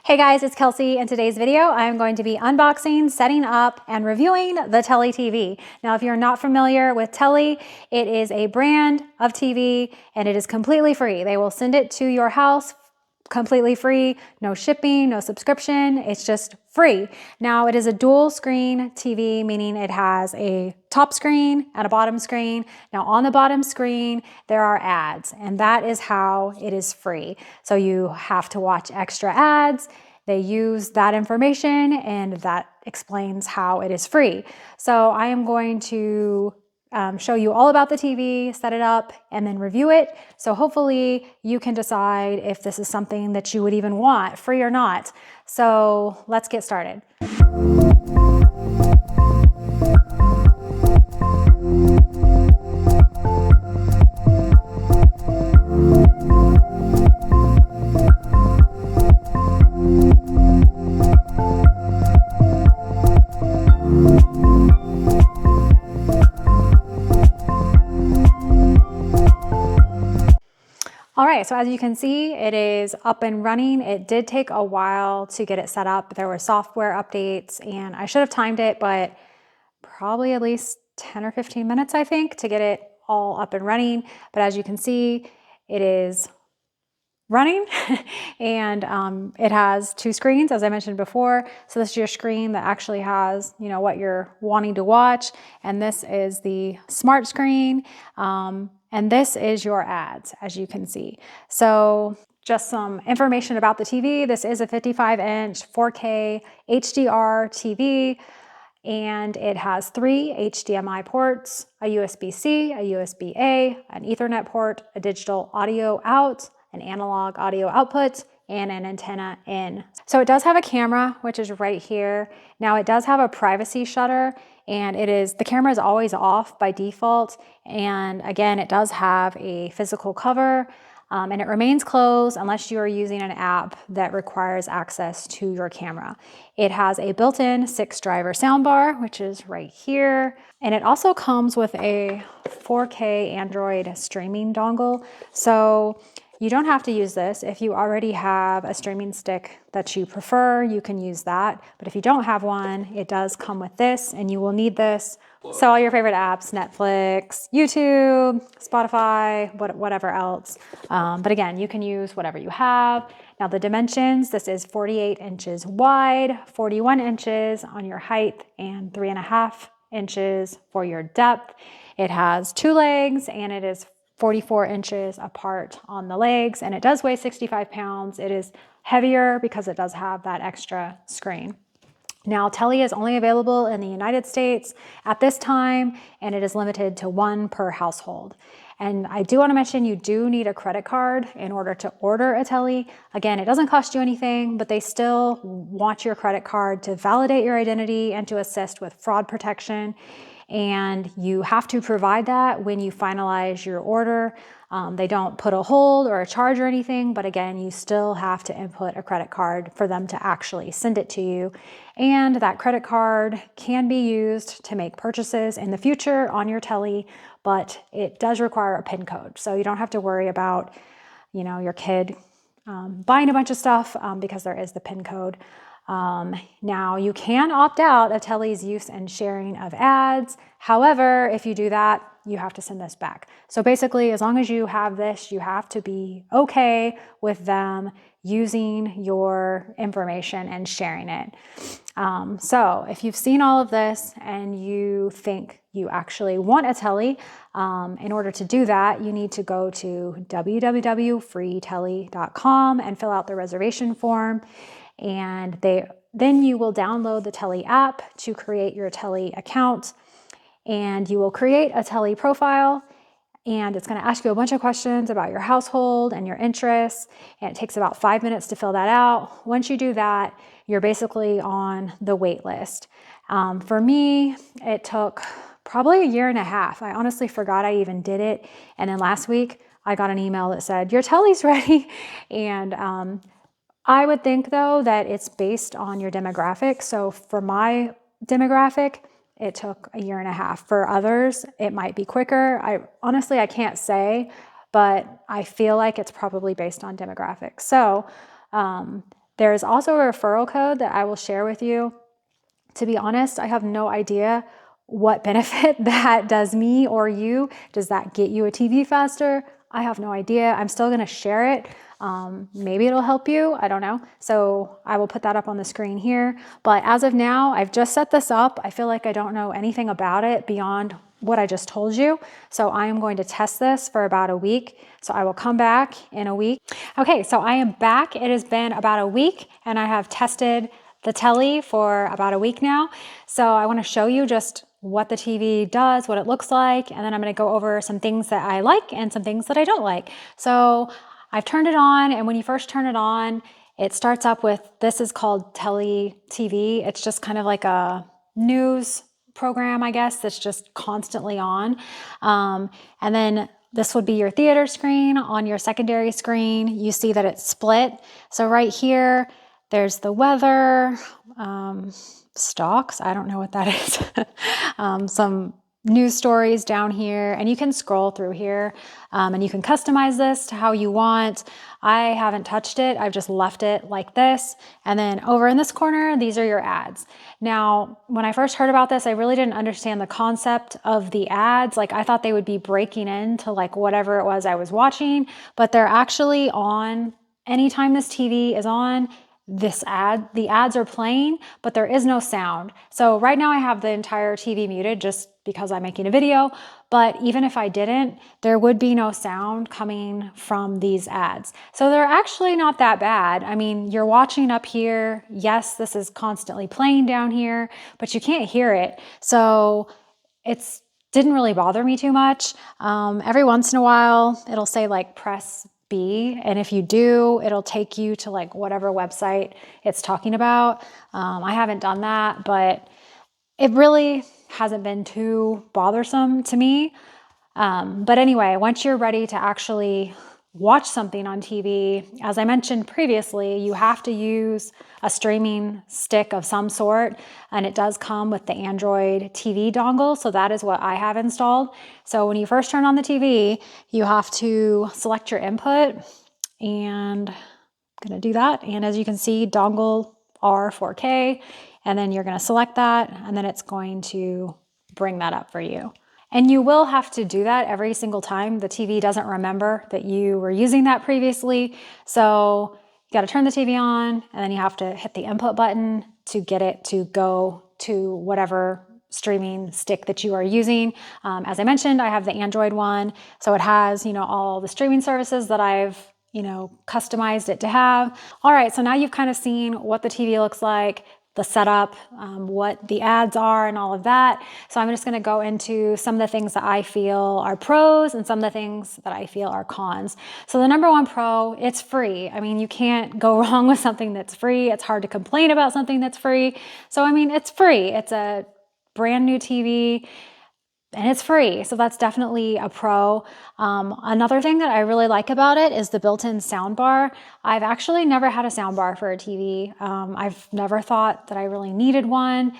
Hey guys, it's Kelsey. In today's video, I'm going to be unboxing, setting up, and reviewing the Telly TV. Now, if you're not familiar with Telly, it is a brand of TV and it is completely free. They will send it to your house completely free, no shipping, no subscription, it's just free. Now it is a dual screen TV, meaning it has a top screen and a bottom screen. Now on the bottom screen, there are ads, and that is how it is free. So you have to watch extra ads. They use that information and that explains how it is free. So I am going to show you all about the TV, set it up, and then review it. So hopefully you can decide if this is something that you would even want, free or not. So let's get started. All right, so as you can see, it is up and running. It did take a while to get it set up. There were software updates and I should have timed it, but probably at least 10 or 15 minutes, I think, to get it all up and running. But as you can see, it is running and it has two screens, as I mentioned before. So this is your screen that actually has, what you're wanting to watch. And this is the smart screen. And this is your ads, as you can see. So just some information about the TV. This is a 55-inch 4K HDR TV, and it has 3 HDMI ports, a USB-C, a USB-A, an Ethernet port, a digital audio out, an analog audio output, and an antenna in. So it does have a camera, which is right here. Now it does have a privacy shutter, and the camera is always off by default. And again, it does have a physical cover, and it remains closed unless you are using an app that requires access to your camera. It has a built-in 6-driver soundbar, which is right here. And it also comes with a 4K Android streaming dongle. So you don't have to use this. If you already have a streaming stick that you prefer, you can use that. But if you don't have one, it does come with this, and you will need this. So all your favorite apps, Netflix, YouTube, Spotify, whatever else. But again, you can use whatever you have. Now the dimensions, this is 48 inches wide, 41 inches on your height, and 3.5 inches for your depth. It has 2 legs, and it is 44 inches apart on the legs, and it does weigh 65 pounds. It is heavier because it does have that extra screen. Now, Telly is only available in the United States at this time, and it is limited to 1 per household. And I do want to mention you do need a credit card in order to order a Telly. Again, it doesn't cost you anything, but they still want your credit card to validate your identity and to assist with fraud protection. And you have to provide that when you finalize your order. They don't put a hold or a charge or anything, but again, you still have to input a credit card for them to actually send it to you. And that credit card can be used to make purchases in the future on your Telly, but it does require a PIN code. So you don't have to worry about, your kid buying a bunch of stuff because there is the PIN code. Now you can opt out of Telly's use and sharing of ads. However, if you do that, you have to send this back. So basically, as long as you have this, you have to be okay with them using your information and sharing it. So if you've seen all of this and you think you actually want a Telly, in order to do that, you need to go to www.freetelly.com and fill out the reservation form. And then you will download the Telly app to create your Telly account, and you will create a Telly profile, and it's going to ask you a bunch of questions about your household and your interests, and it takes about 5 minutes to fill that out. Once you do that, you're basically on the wait list. For me, it took probably 1.5 years. I honestly forgot I even did it, and then last week I got an email that said, your Telly's ready, and I would think, though, that it's based on your demographic. So for my demographic, it took 1.5 years. For others, it might be quicker. I can't say, but I feel like it's probably based on demographics. So There's also a referral code that I will share with you. To be honest, I have no idea what benefit that does me or you. Does that get you a TV faster? I have no idea. I'm still going to share it. Maybe it'll help you. I don't know. So I will put that up on the screen here. But as of now, I've just set this up. I feel like I don't know anything about it beyond what I just told you. So I am going to test this for about a week. So I will come back in a week. Okay, so I am back. It has been about a week and I have tested the Telly for about a week now. So I want to show you just what the TV does, what it looks like, and then I'm going to go over some things that I like and some things that I don't like. So I've turned it on, and when you first turn it on, it starts up with, this is called Telly TV. It's just kind of like a news program, I guess, that's just constantly on. And then this would be your theater screen. On your secondary screen, you see that it's split. So right here, there's the weather, stocks, I don't know what that is. Some news stories down here, and you can scroll through here, and you can customize this to how you want. I haven't touched it. I've just left it like this. And then over in this corner, these are your ads. Now, when I first heard about this, I really didn't understand the concept of the ads. Like, I thought they would be breaking into like whatever it was I was watching, but they're actually on anytime this TV is on. The ads are playing, but there is no sound. So right now I have the entire TV muted just because I'm making a video, but even if I didn't, there would be no sound coming from these ads. So they're actually not that bad. I mean, you're watching up here. Yes, this is constantly playing down here, but you can't hear it. So it's didn't really bother me too much. Every once in a while, it'll say like press B, and if you do, it'll take you to like whatever website it's talking about. I haven't done that, but it really hasn't been too bothersome to me. But anyway, once you're ready to actually watch something on TV, as I mentioned previously, you have to use a streaming stick of some sort, and it does come with the Android TV dongle, so that is what I have installed. So when you first turn on the TV, you have to select your input, and I'm going to do that. And as you can see, dongle R4K, and then you're going to select that, and then it's going to bring that up for you. And you will have to do that every single time. The TV doesn't remember that you were using that previously. So you got to turn the TV on, and then you have to hit the input button to get it to go to whatever streaming stick that you are using. As I mentioned, I have the Android one. So it has, all the streaming services that I've, customized it to have. All right, so now you've kind of seen what the TV looks like, the setup, what the ads are and all of that. So I'm just going to go into some of the things that I feel are pros and some of the things that I feel are cons. So the number one pro, it's free. I mean, you can't go wrong with something that's free. It's hard to complain about something that's free. So, I mean, it's free. It's a brand new TV. And it's free, so that's definitely a pro. Another thing that I really like about it is the built-in soundbar. I've actually never had a soundbar for a TV. I've never thought that I really needed one.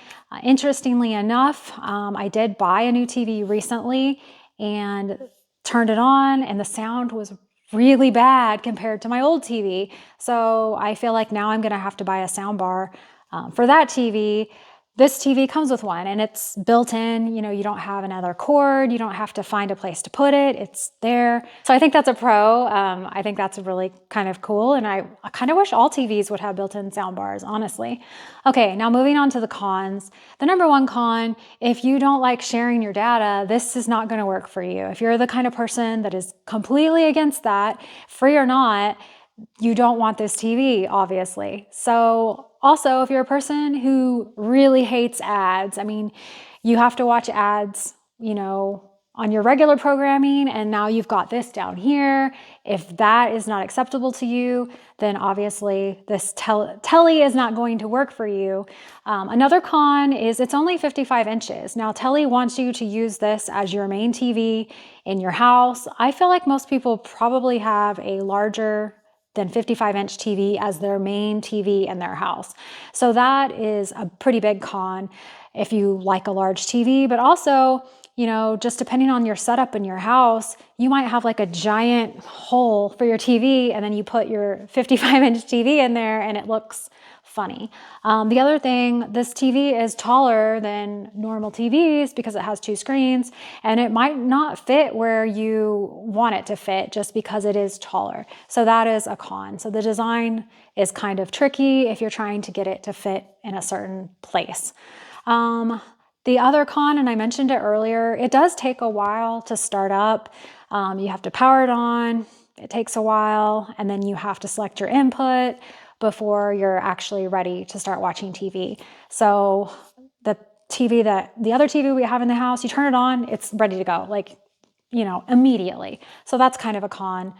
Interestingly enough, I did buy a new TV recently and turned it on, and the sound was really bad compared to my old TV. So I feel like now I'm gonna have to buy a soundbar for that TV. This TV comes with one, and it's built in. You don't have another cord. You don't have to find a place to put it. It's there. So I think that's a pro. I think that's really kind of cool, and I kind of wish all TVs would have built-in sound bars, honestly. Okay, now moving on to the cons. The number one con, if you don't like sharing your data, this is not going to work for you. If you're the kind of person that is completely against that, free or not, you don't want this TV, obviously. So also, if you're a person who really hates ads, I mean, you have to watch ads, on your regular programming, and now you've got this down here. If that is not acceptable to you, then obviously this Telly is not going to work for you. Another con is it's only 55 inches. Now, Telly wants you to use this as your main TV in your house. I feel like most people probably have a larger than 55-inch TV as their main TV in their house. So that is a pretty big con if you like a large TV, but also, you know, just depending on your setup in your house, you might have like a giant hole for your TV and then you put your 55-inch TV in there and it looks funny. The other thing, this TV is taller than normal TVs because it has 2 screens, and it might not fit where you want it to fit just because it is taller. So that is a con. So the design is kind of tricky if you're trying to get it to fit in a certain place. The other con, and I mentioned it earlier, it does take a while to start up. You have to power it on, it takes a while, and then you have to select your input before you're actually ready to start watching TV. So the other TV we have in the house, you turn it on, it's ready to go, like, you know, immediately. So that's kind of a con.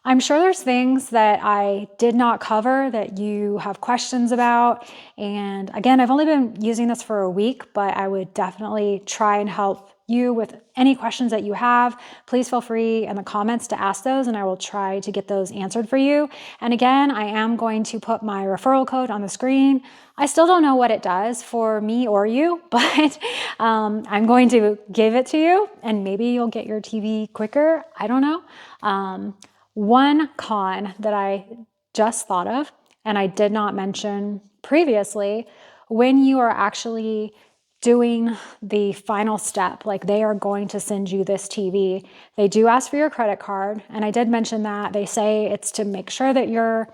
I'm sure there's things that I did not cover that you have questions about. And again, I've only been using this for a week, but I would definitely try and help you with any questions that you have. Please feel free in the comments to ask those, and I will try to get those answered for you. And again, I am going to put my referral code on the screen. I still don't know what it does for me or you, but I'm going to give it to you, and maybe you'll get your TV quicker. I don't know. One con that I just thought of, and I did not mention previously, when you are actually doing the final step, like they are going to send you this TV, they do ask for your credit card. And I did mention that. They say it's to make sure that you're,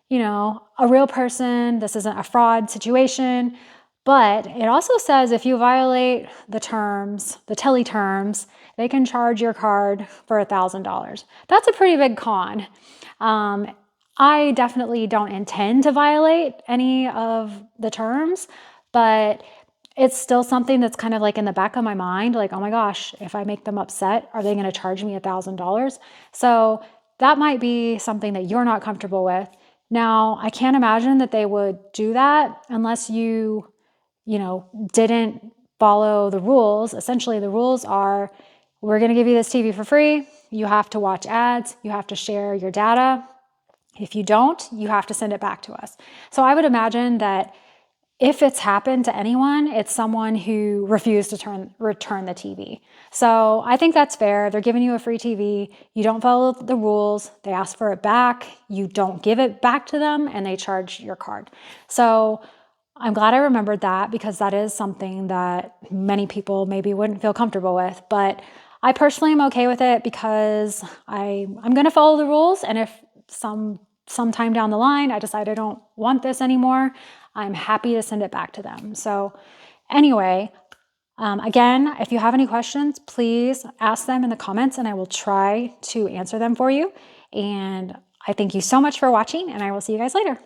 you know, a real person. This isn't a fraud situation. But it also says if you violate the terms, the Telly terms, they can charge your card for $1,000. That's a pretty big con. I definitely don't intend to violate any of the terms, but it's still something that's kind of like in the back of my mind, like, oh my gosh, if I make them upset, are they going to charge me $1,000? So that might be something that you're not comfortable with. Now, I can't imagine that they would do that unless you didn't follow the rules. Essentially, the rules are, we're going to give you this TV for free. You have to watch ads. You have to share your data. If you don't, you have to send it back to us. So I would imagine that if it's happened to anyone, it's someone who refused to return the TV. So I think that's fair. They're giving you a free TV. You don't follow the rules. They ask for it back. You don't give it back to them, and they charge your card. So I'm glad I remembered that, because that is something that many people maybe wouldn't feel comfortable with. But I personally am okay with it because I'm going to follow the rules. And if sometime down the line I decide I don't want this anymore, I'm happy to send it back to them. So anyway, again, if you have any questions, please ask them in the comments and I will try to answer them for you. And I thank you so much for watching, and I will see you guys later.